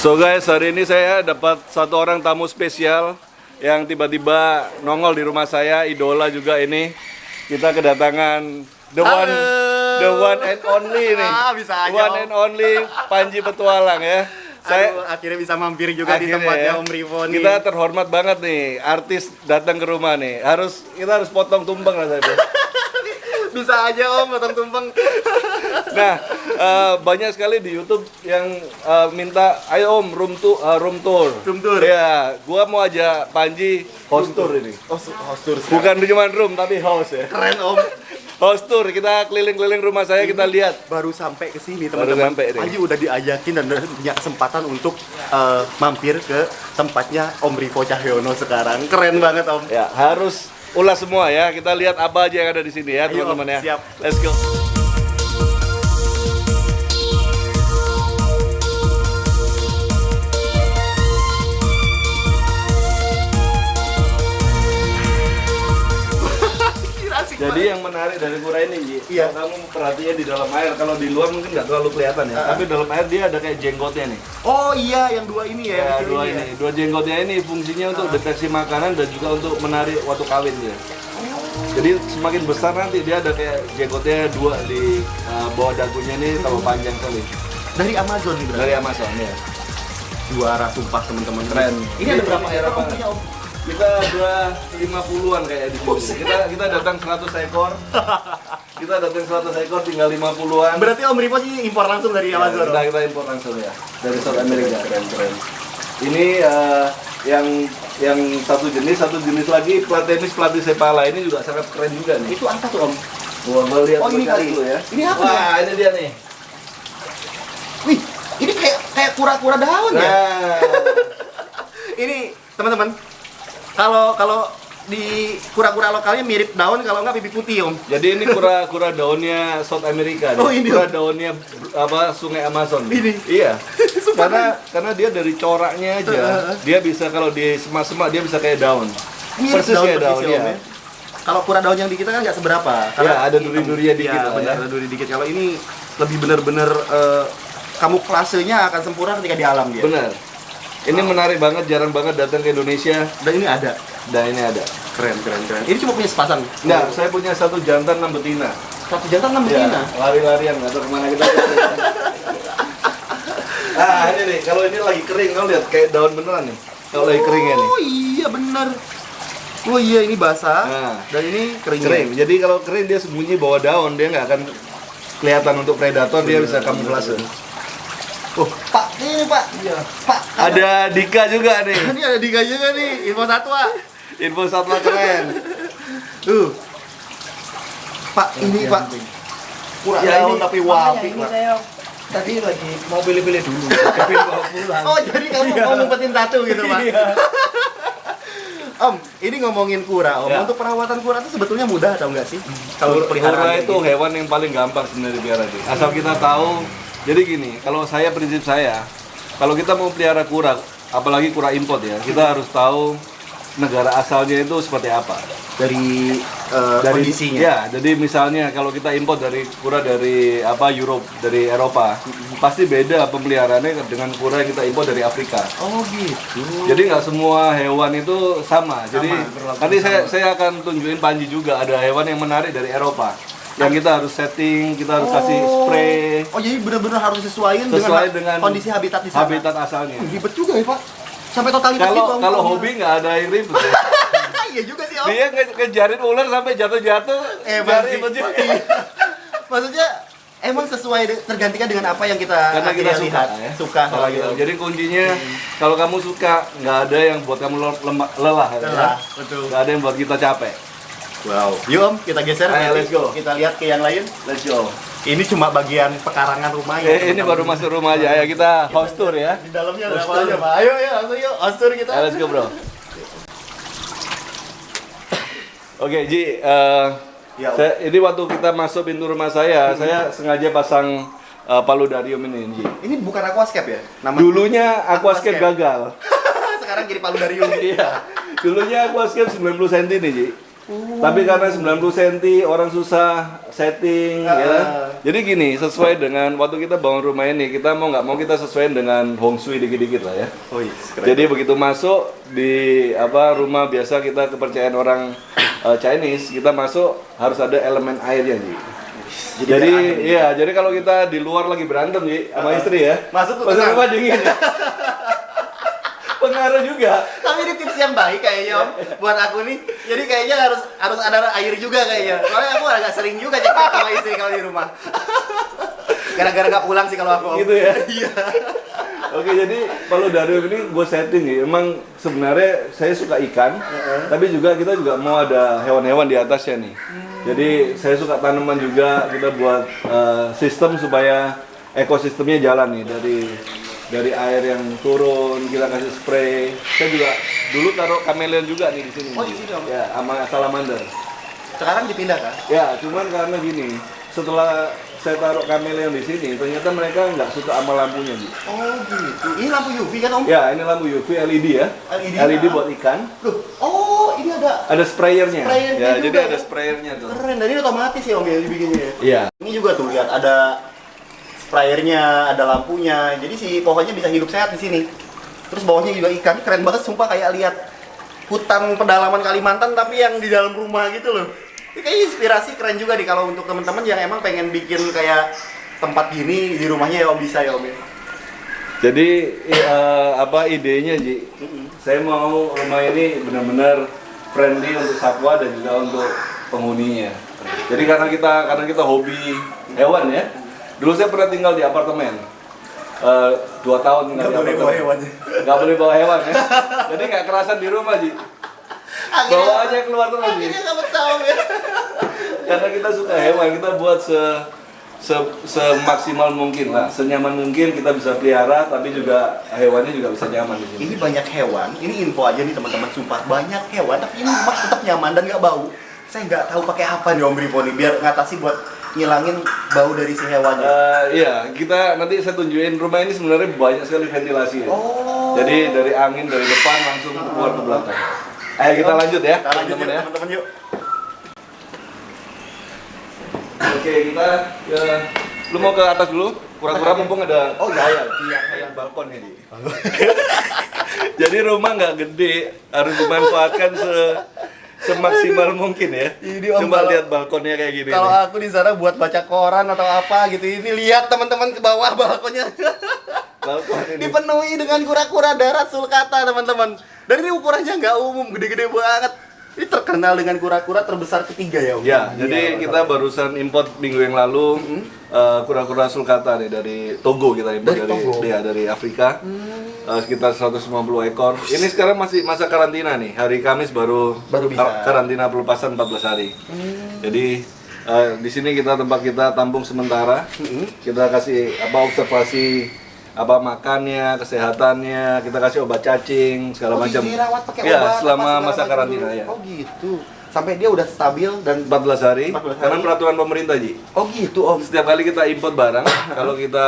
So guys, hari ini saya dapat satu orang tamu spesial yang tiba-tiba nongol di rumah saya, idola juga ini. Kita kedatangan the one and only nih. Bisa aja, one and only Panji Petualang ya. Saya akhirnya bisa mampir juga di tempatnya ya, Om Rivo nih. Kita terhormat banget nih, artis datang ke rumah nih. Kita harus potong tumpeng lah saya. Bisa aja Om, potong tumpeng. Nah, banyak sekali di YouTube yang minta, ayo Om, room tour. Room tour. Ya, gua mau ajak Panji host tour ini. Host tour. Bukan cuma room, tapi house ya. Keren Om. Host tour, kita keliling-keliling rumah saya, kita lihat. Baru sampai ke sini Baru teman-teman. sampai nih. Panji udah diajakin dan udah punya kesempatan untuk mampir ke tempatnya Om Rivo Cahyono sekarang. Keren banget Om. Ya, harus ulas semua ya. Kita lihat apa aja yang ada di sini ya, Ayo, teman-teman ya. siap. Let's go. Jadi yang menarik dari Kura ini, Ji, Iya. kalau kamu perhatian di dalam air, kalau di luar mungkin nggak terlalu kelihatan ya. Tapi dalam air dia ada kayak jenggotnya nih. Oh iya, yang dua ini ya. Ya, yang kecil dua ini ini, ya. dua jenggotnya ini fungsinya untuk deteksi makanan dan juga untuk menarik waktu kawin dia. Jadi semakin besar nanti dia ada kayak jenggotnya dua di bawah dagunya nih, tambah panjang kali. Dari Amazon nih berarti. Dari Amazon ya. Juara sumpah teman-teman. Keren. Ini ada berapa Era ekor punya Om? Kita ada 50-an kayak di sini. Kita datang 100 ekor. Kita datang 100 ekor tinggal 50-an. Berarti Om Rivo sih impor langsung dari Ya, Amazon. kita impor langsung ya dari South America. Keren. Ini yang satu jenis lagi Platycephala ini juga sangat keren juga nih. Itu apa tuh Om? Gua lihat Oh, ini kali. dulu ya. Ini apa Wah, ini dia nih. Wih, ini kayak kura-kura daun ya. Nah, Ini teman-teman, kalau di kura-kura lokalnya mirip daun, kalau nggak pipi putih Om. jadi ini kura daunnya South America nih. Oh, ini. Kura daunnya Sungai Amazon. Ini. Iya. karena dia dari coraknya aja, dia bisa kalau di semak-semak dia bisa kayak daun. Mirip Persis kayak daun persis, Om, ya. Kalau kura daun yang di kita kan nggak seberapa. Ya, ada duri-durinya dikit Iya, lah benar, ya. ada duri dikit. Kalau ini lebih bener-bener kamuflasenya akan sempurna ketika di alam dia. Benar. Ini menarik banget, jarang banget datang ke Indonesia. Dan ini ada. Dan ini ada. Keren. Ini cuma punya sepasang. Nah, saya punya satu jantan 6 betina. Satu jantan 6 Ya, betina. lari-larian, nggak tahu kemana kita. Ini nih, kalau ini lagi kering, kamu lihat kayak daun beneran nih. Kalau lagi keringnya nih. Oh iya benar. Oh iya ini basah. Nah. Dan ini kering. Kering. Jadi kalau kering dia sembunyi bawah daun, dia nggak akan kelihatan untuk predator, dia bisa kamuflase. Oh, Pak, ini Pak. Iya. Pak, Ada Dika juga nih. ini ada Dika juga nih, info satwa. Info satwa keren. Tuh. Pak, ini Pak. Kurang Ya, daun ini- tapi Makanya wapi. ini Pak. saya tadi lagi mau pilih-pilih dulu, tapi bawa pulang. Oh, jadi kamu mau ngumpetin satu gitu, Pak. Om, ini ngomongin kura, Om. Ya. Untuk perawatan kura itu sebetulnya mudah atau enggak sih? Kalau untuk Kura peliharaan itu hewan yang paling gampang sebenarnya dipelihara sih. Asal kita tahu. Jadi gini, kalau prinsip saya, kalau kita mau pelihara kura, apalagi kura import ya, kita harus tahu negara asalnya itu seperti apa. dari kondisinya. Ya, jadi misalnya kalau kita import dari kura dari Europe, dari Eropa, pasti beda pemeliharaannya dengan kura yang kita import dari Afrika. Oh, gitu. Jadi nggak semua hewan itu sama. Jadi berlaku nanti saya akan tunjukin Panji juga ada hewan yang menarik dari Eropa. Yang kita harus setting, kita harus kasih spray Oh, jadi benar-benar harus sesuaiin sesuai dengan kondisi habitat di sana. habitat asalnya. Ribet juga ya, Pak. Sampai totalitas Kalau gitu, Om. kalau hobi nggak ada yang ribet. Ya. Iya juga sih, Om. Dia ngejarin ular sampai jatuh-jatuh. Emang biar sih. ribet juga. Maksudnya emang sesuai tergantikan dengan apa yang kita Karena kita akhirnya suka, lihat. ya. Suka kalau gitu. Jadi kuncinya kalau kamu suka, nggak ada yang buat kamu lelah. Ya. Lelah, betul. Nggak ada yang buat kita capek. Wow. Yuk, Om, kita geser. Ayo, nanti let's go. Kita lihat ke yang lain. Let's go. Ini cuma bagian pekarangan rumah ya. Ini baru masuk rumah aja. Ayo kita house tour ya. Di dalamnya ada apa aja, Pak? Ayo, langsung yuk. Ostur kita. Ayo, let's go bro. Oke Ji, Ya, Om. ini waktu kita masuk pintu rumah saya sengaja pasang paludarium ini Ji. Ini bukan aquascape ya? Nama Dulunya aquascape gagal. sekarang jadi paludarium. Iya. Dulunya aquascape 90 cm nih Ji. Tapi karena 90 cm orang susah setting ya. Jadi gini, sesuai dengan waktu kita bangun rumah ini, kita mau nggak mau kita sesuaiin dengan feng shui dikit-dikit lah ya. Oh iya, keren. Jadi begitu masuk di rumah biasa kita kepercayaan orang Chinese, kita masuk harus ada elemen airnya Ji. Jadi iya, jadi kalau kita di luar lagi berantem Ji sama istri ya, masuk rumah dingin. Pengaruh juga. Tapi ini tips yang baik kayaknya Om buat aku nih. Jadi kayaknya harus ada air juga kayaknya. Soalnya aku agak sering juga cekcok sama istri kalau di rumah. Gara-gara nggak pulang sih kalau aku Om. Gitu ya. Iya. Oke, jadi kalau dari ini gue setting nih. Emang sebenarnya saya suka ikan, tapi juga kita juga mau ada hewan-hewan di atasnya nih. Jadi saya suka tanaman juga. Kita buat sistem supaya ekosistemnya jalan nih dari air yang turun, kita kasih spray. Saya juga dulu taruh kameleon juga nih di sini. Oh, di sini Om. Ya, sama salamander. Sekarang dipindah kan? Ya, cuman karena gini, setelah saya taruh kameleon di sini, ternyata mereka nggak suka sama lampunya, Ji. Oh gitu. Ini lampu UV kan Om? Ya, ini lampu UV LED ya. LED buat ikan. Loh, oh ini ada Sprayernya. Sprayernya Ya, juga jadi ya? ada sprayernya tuh. keren. Dan ini otomatis ya Om ya dibikinnya ya? Iya. Ini juga tuh lihat ada sprayernya, ada lampunya. Jadi si pohonnya bisa hidup sehat di sini. Terus bawahnya juga ikan. Keren banget sumpah, kayak lihat hutan pedalaman Kalimantan tapi yang di dalam rumah gitu loh. Ini kayak inspirasi keren juga nih kalau untuk teman-teman yang emang pengen bikin kayak tempat gini di rumahnya ya Om, bisa ya Om ya. Jadi idenya, Ji? Saya mau rumah ini benar-benar friendly untuk satwa dan juga untuk penghuninya. Jadi karena kita hobi hewan ya. Dulu saya pernah tinggal di apartemen. 2 tahun tinggal di apartemen. Nggak boleh bawa hewan ya. Jadi nggak kerasan di rumah, Ji. Bawa aja keluar terus, Ji. Akhirnya nggak bertahun ya. Karena kita suka hewan, kita buat semaksimal mungkin lah, senyaman mungkin kita bisa pelihara, tapi juga hewannya juga bisa nyaman di sini. Ini banyak hewan, ini info aja nih teman-teman, sumpah banyak hewan, tapi ini rumah tetap nyaman dan nggak bau. Saya nggak tahu pakai apa nih Om Rivo nih, biar ngatasi buat ngilangin bau dari si hewannya. Iya, kita nanti saya tunjukin rumah ini sebenarnya banyak sekali ventilasi ya. Oh. Jadi dari angin dari depan langsung keluar ke belakang. Ayo kita lanjut ya, Kita lanjut teman-teman yuk, ya. teman-teman yuk. Oke, kita lu mau ke atas dulu? Kura-kura mumpung ada. Oh iya, iya. Balkon ini. Jadi rumah nggak gede, harus dimanfaatkan semaksimal mungkin ya. Ini Om, Coba kalau- lihat balkonnya kayak gini. Kalau nih. aku di sana buat baca koran atau apa gitu, ini lihat teman-teman ke bawah balkonnya. Balkon ini. Dipenuhi dengan kura-kura darat sulcata teman-teman. Dan ini ukurannya nggak umum, gede-gede banget. Ini terkenal dengan kura-kura terbesar ketiga ya Om? Ya, Iya, jadi kita barusan import minggu yang lalu kura-kura sulcata nih dari Togo, kita import Dari Togo? dari Afrika. Sekitar 150 ekor. Ini sekarang masih masa karantina nih. Hari Kamis baru bisa. karantina pelepasan 14 hari. Jadi di sini tempat kita tampung sementara. Kita kasih observasi makannya, kesehatannya, kita kasih obat cacing segala macam. Dirawat pakai Ya, obat selama apa segala masa macam karantina dulu. ya. Oh gitu. Sampai dia udah stabil dan 14 hari, 14 hari. karena peraturan pemerintah, Ji. oh gitu Om. Setiap kali kita import barang, kalau kita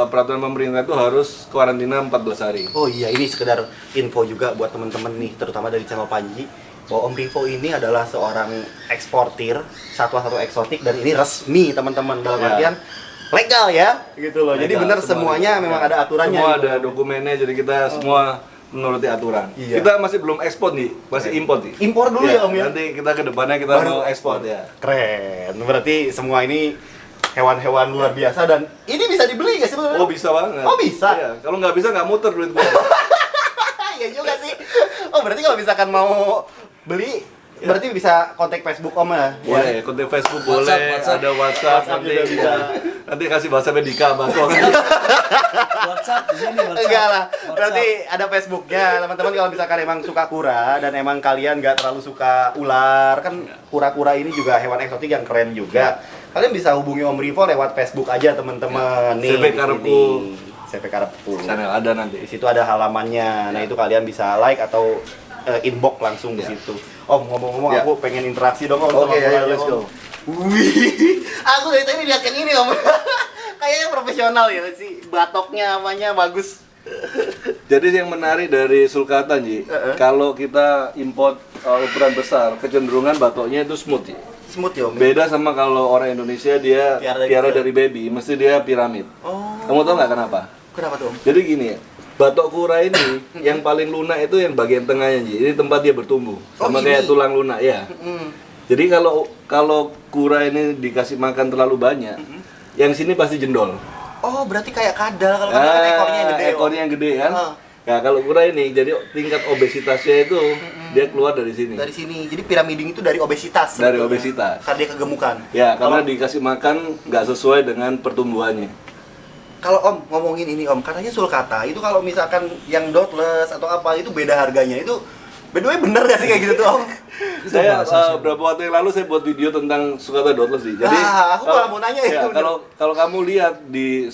peraturan pemerintah itu harus karantina 14 hari. Oh iya, ini sekedar info juga buat teman-teman nih, terutama dari channel Panji, bahwa Om Rivo ini adalah seorang eksportir satwa-satwa eksotik dan ini resmi teman-teman, dalam Ya. artian legal ya, gitu loh. Jadi Legal, benar semua semuanya legal. memang Ya. ada aturannya. Semua gitu. ada dokumennya, jadi kita semua menuruti aturan. Iya. Kita masih belum ekspor nih, masih import nih. Impor dulu ya Om ya. Nanti kita ke depannya kita Baru mau ekspor ya. Keren. Berarti semua ini hewan-hewan luar biasa dan ini bisa dibeli nggak sih sebenarnya? Oh bisa banget. Oh, bisa? Iya. Kalau nggak bisa nggak muter duit gua. Iya juga sih. Oh berarti kalau misalkan mau beli, berarti bisa kontak Facebook Om ya? Boleh, kontak Facebook WhatsApp, boleh, WhatsApp. ada WhatsApp, WhatsApp nanti juga bisa. nanti kasih WhatsApp-nya Dika, Bang. WhatsApp di sini WhatsApp. Enggak lah, WhatsApp. berarti ada Facebooknya teman-teman. Kalau misalkan emang suka kura dan emang kalian nggak terlalu suka ular, kan kura-kura ini juga hewan eksotik yang keren juga. Kalian bisa hubungi Om Rivo lewat Facebook aja teman-teman. Nih, CP di sini. Kareppu. CP Kareppu. Channel ada nanti. Di situ ada halamannya. Nah itu kalian bisa like atau inbox langsung di situ. Om ngomong-ngomong Ya. aku pengen interaksi dong Om. Oke, sama ayo, kalian, let's Om. go. Wih, aku dari tadi lihat yang ini Om. Kayaknya profesional ya sih, batoknya apanya bagus. Jadi yang menarik dari sulcata, Ji, kalau kita import ukuran besar, kecenderungan batoknya itu smooth ya. Smooth ya Om. Beda sama kalau orang Indonesia dia piara dari baby, mesti dia piramid. Oh. Kamu tahu nggak kenapa? Kenapa tuh Om? Jadi gini ya, batok kura ini yang paling lunak itu yang bagian tengahnya Ji. Ini tempat dia bertumbuh, sama kayak tulang lunak ya. Jadi kalau kura ini dikasih makan terlalu banyak, yang sini pasti jendol. Oh, berarti kayak kadal, kalau kadal kan ekornya yang gede. Ekornya yang gede kan? Nah, kalau kura ini jadi tingkat obesitasnya itu dia keluar dari sini. Dari sini. Jadi piramiding itu dari obesitas. Dari sebetulnya. obesitas. Karena dia kegemukan. Ya, karena dikasih makan nggak sesuai dengan pertumbuhannya. Kalau Om ngomongin ini Om, katanya sulcata itu kalau misalkan yang dotless atau apa itu beda harganya. Itu by the way bener gak sih kayak gitu tuh Om? Saya beberapa waktu yang lalu saya buat video tentang sulcata dotless sih. Jadi aku malah mau nanya ya, kalau kamu lihat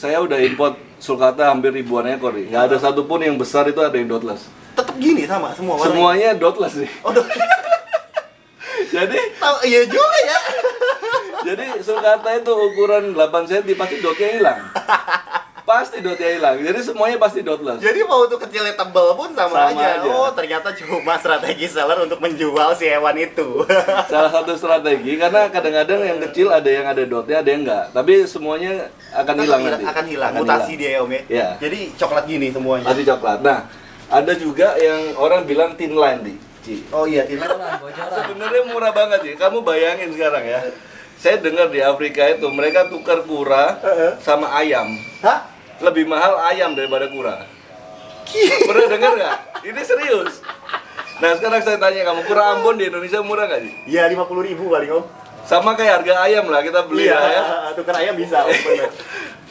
saya udah import sulcata hampir ribuan ekor nih. Nggak ada satupun yang besar itu ada yang dotless. Tetap gini sama semua warnanya. Semuanya dotless nih. Oh, Jadi iya juga ya. jadi sulcata itu ukuran 8 cm pasti dotnya hilang. Pasti dotnya hilang. Jadi semuanya pasti dotless. Jadi mau tuh kecilnya tebal pun sama aja. aja. Oh, ternyata cuma strategi seller untuk menjual si hewan itu. Salah satu strategi karena kadang-kadang yang kecil ada yang ada dotnya, ada yang enggak. Tapi semuanya akan hilang nanti. Akan hilang. Akan Mutasi hilang. dia ya Om ya. Ya. Jadi coklat gini semuanya. Pasti coklat. Nah, ada juga yang orang bilang thin line di. Oh iya, tidak. Sebenarnya murah banget sih. Kamu bayangin sekarang ya. Saya dengar di Afrika itu mereka tukar kura sama ayam. Hah? Lebih mahal ayam daripada kura. Pernah dengar nggak? Ini serius. Nah sekarang saya tanya kamu, kura Ambon di Indonesia murah nggak sih? Iya, 50.000 paling Om. Sama kayak harga ayam lah kita beli Iya, ya. tukar ayam bisa Om, bener.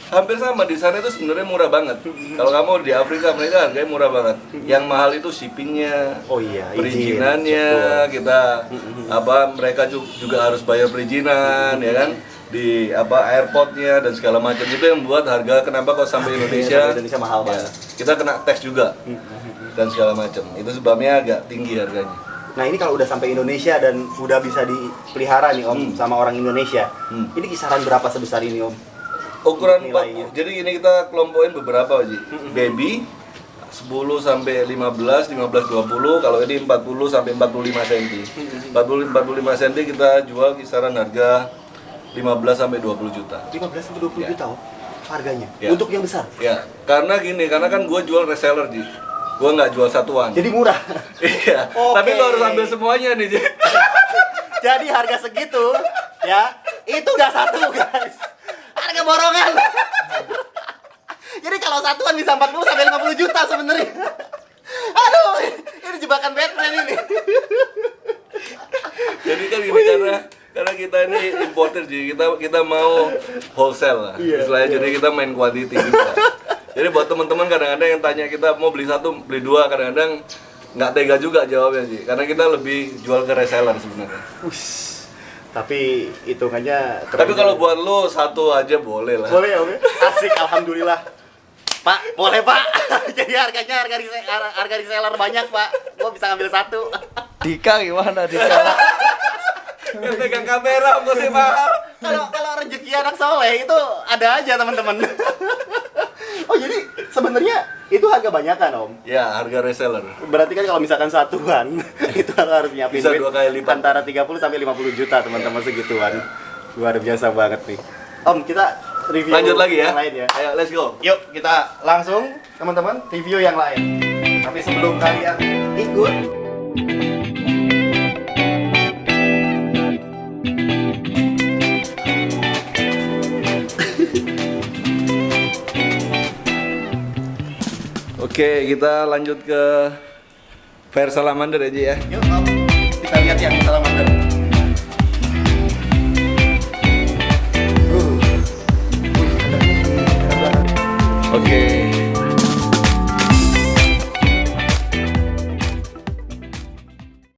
Hampir sama di sana itu sebenarnya murah banget. Kalau kamu di Afrika mereka harganya murah banget. Yang mahal itu shippingnya, Oh iya, perizinannya, kita mereka juga harus bayar perizinan ya kan, di airportnya dan segala macam. Itu yang membuat harga kenapa kok sampai Indonesia mahal ya, banget. kita kena tax juga dan segala macam. Itu sebabnya agak tinggi harganya. Nah ini kalau udah sampai Indonesia dan udah bisa dipelihara nih Om sama orang Indonesia, ini kisaran berapa sebesar ini Om? Ukuran Nilainya. 40. Jadi gini kita kelompokin beberapa Ji. Baby 10 sampai 15, 15 20, kalau ini 40 sampai 45 cm. 40 45 cm kita jual kisaran harga 15 sampai 20 juta. 15 sampai 20 juta Om harganya. Ya. Untuk yang besar. Ya, karena kan gue jual reseller Ji. Gue nggak jual satuan. Jadi murah. Iya. Oke. Tapi lo harus ambil semuanya nih Ji. Jadi harga segitu ya, itu nggak satu guys. Harga borongan. Jadi kalau satuan bisa 40 sampai 50 juta sebenarnya. Aduh, ini jebakan Batman ini. Jadi kan gini karena kita ini importer Ji, kita mau wholesale lah. Istilahnya jadi kita main quantity juga. Jadi buat teman-teman kadang-kadang yang tanya kita mau beli satu, beli dua, kadang-kadang nggak tega juga jawabnya Ji. Karena kita lebih jual ke reseller sebenarnya. Tapi hitungannya Tapi kalau buat lo satu aja boleh lah. boleh ya Om? Asik, alhamdulillah. Pak, boleh Pak. Jadi harga reseller banyak Pak. Gua bisa ngambil satu. Dika gimana Dika? Yang pegang kamera mesti mahal. Kalau rezeki anak soleh itu ada aja teman-teman. Oh jadi sebenarnya itu harga banyakan Om. Ya, harga reseller. Berarti kan kalau misalkan satuan itu harus nyiapin Bisa duit 2 kali lipat. antara 30 sampai 50 juta teman-teman segituan. Luar biasa banget nih. Om, kita review Lanjut lagi ya. yang lain ya. Ayo, let's go. Yuk, kita langsung teman-teman review yang lain. Tapi sebelum kalian ikut Oke, kita lanjut ke fair salamander aja ya. yuk Om, kita lihat yang salamander. Oke.